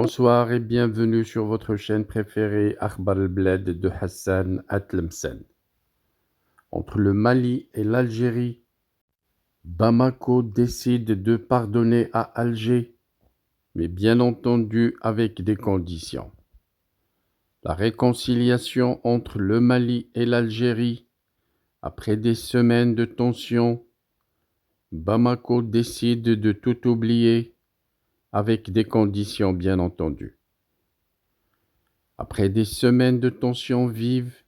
Bonsoir et bienvenue sur votre chaîne préférée Akhbar al-Bled de Hassan Atlemsen. Entre le Mali et l'Algérie, Bamako décide de pardonner à Alger, mais bien entendu avec des conditions. La réconciliation entre le Mali et l'Algérie, après des semaines de tension, Bamako décide de tout oublier avec des conditions bien entendu. Après des semaines de tensions vives,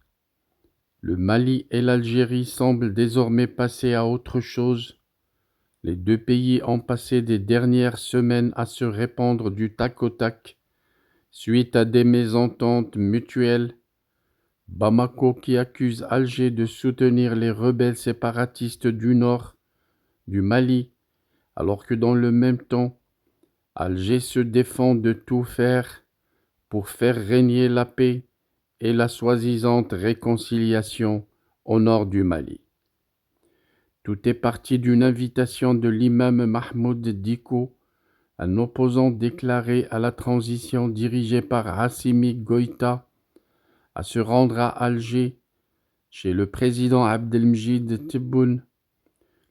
le Mali et l'Algérie semblent désormais passer à autre chose. Les deux pays ont passé des dernières semaines à se répandre du tac au tac, suite à des mésententes mutuelles. Bamako qui accuse Alger de soutenir les rebelles séparatistes du nord du Mali, alors que dans le même temps, Alger se défend de tout faire pour faire régner la paix et la soi-disant réconciliation au nord du Mali. Tout est parti d'une invitation de l'imam Mahmoud Dicko, un opposant déclaré à la transition dirigé par Assimi Goïta, à se rendre à Alger chez le président Abdelmjid Tebboune.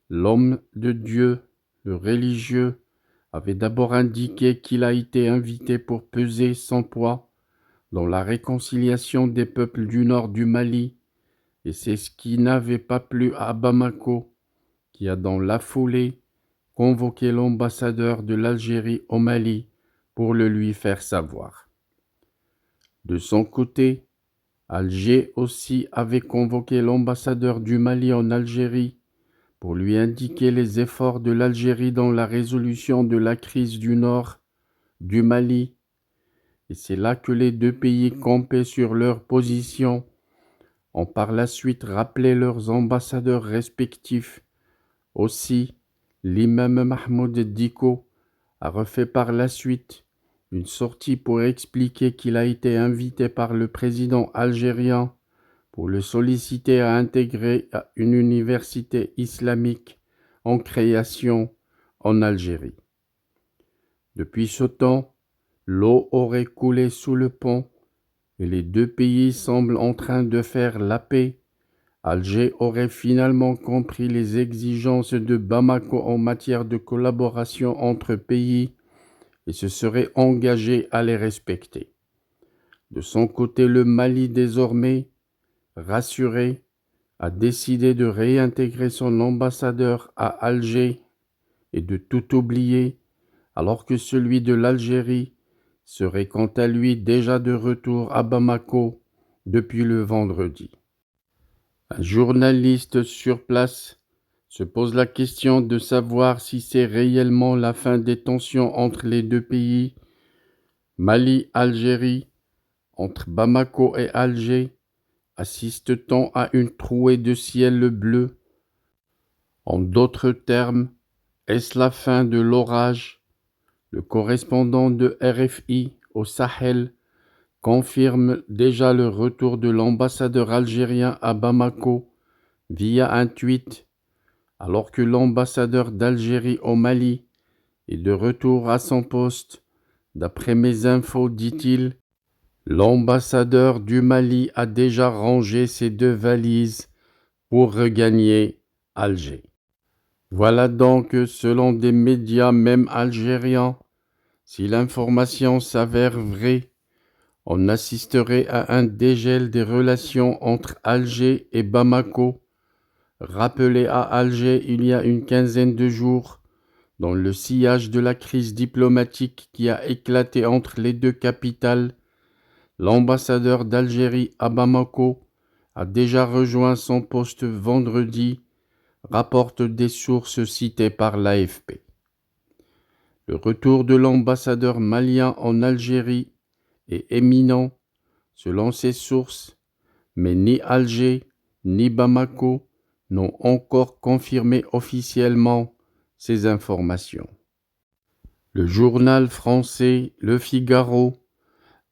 L'homme de Dieu, le religieux, avait d'abord indiqué qu'il a été invité pour peser son poids dans la réconciliation des peuples du nord du Mali, et c'est ce qui n'avait pas plu à Bamako, qui a dans la foulée convoqué l'ambassadeur de l'Algérie au Mali pour le lui faire savoir. De son côté, Alger aussi avait convoqué l'ambassadeur du Mali en Algérie pour lui indiquer les efforts de l'Algérie dans la résolution de la crise du nord du Mali. Et c'est là que les deux pays campaient sur leur position, ont par la suite rappelé leurs ambassadeurs respectifs. Aussi, l'imam Mahmoud Dicko a refait par la suite une sortie pour expliquer qu'il a été invité par le président algérien pour le solliciter à intégrer une université islamique en création en Algérie. Depuis ce temps, l'eau aurait coulé sous le pont et les deux pays semblent en train de faire la paix. Alger aurait finalement compris les exigences de Bamako en matière de collaboration entre pays et se serait engagé à les respecter. De son côté, le Mali, désormais rassuré, a décidé de réintégrer son ambassadeur à Alger et de tout oublier, alors que celui de l'Algérie serait quant à lui déjà de retour à Bamako depuis le vendredi. Un journaliste sur place se pose la question de savoir si c'est réellement la fin des tensions entre les deux pays, Mali-Algérie, entre Bamako et Alger. Assiste-t-on à une trouée de ciel bleu? En d'autres termes, est-ce la fin de l'orage? Le correspondant de RFI au Sahel confirme déjà le retour de l'ambassadeur algérien à Bamako via un tweet, alors que l'ambassadeur d'Algérie au Mali est de retour à son poste. D'après mes infos, dit-il, l'ambassadeur du Mali a déjà rangé ses deux valises pour regagner Alger. Voilà donc, selon des médias même algériens, si l'information s'avère vraie, on assisterait à un dégel des relations entre Alger et Bamako. Rappelé à Alger il y a une quinzaine de jours, dans le sillage de la crise diplomatique qui a éclaté entre les deux capitales, l'ambassadeur d'Algérie à Bamako a déjà rejoint son poste vendredi, rapportent des sources citées par l'AFP. Le retour de l'ambassadeur malien en Algérie est éminent, selon ces sources, mais ni Alger ni Bamako n'ont encore confirmé officiellement ces informations. Le journal français Le Figaro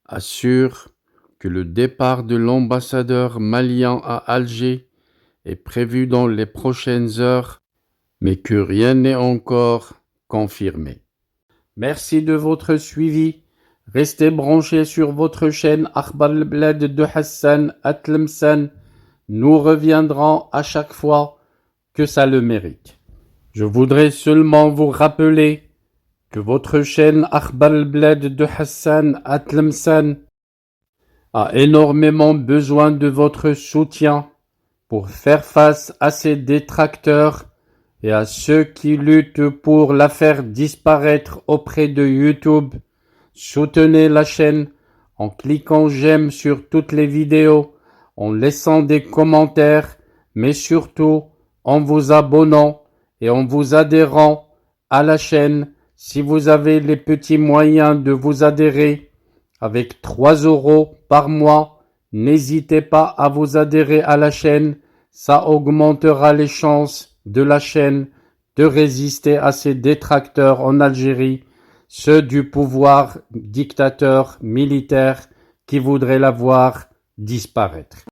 assure que le départ de l'ambassadeur malien à Alger est prévu dans les prochaines heures, mais que rien n'est encore confirmé. Merci de votre suivi. Restez branchés sur votre chaîne Akhbar al-Blad de Hassan Atlemsan. Nous reviendrons à chaque fois que ça le mérite. Je voudrais seulement vous rappeler que votre chaîne Akhbar al-Blad de Hassan Atlemsan a énormément besoin de votre soutien pour faire face à ses détracteurs et à ceux qui luttent pour la faire disparaître auprès de YouTube. Soutenez la chaîne en cliquant j'aime sur toutes les vidéos, en laissant des commentaires, mais surtout en vous abonnant et en vous adhérant à la chaîne. Si vous avez les petits moyens de vous adhérer avec 3 € par mois, n'hésitez pas à vous adhérer à la chaîne. Ça augmentera les chances de la chaîne de résister à ces détracteurs en Algérie, ceux du pouvoir dictateur militaire qui voudraient la voir disparaître.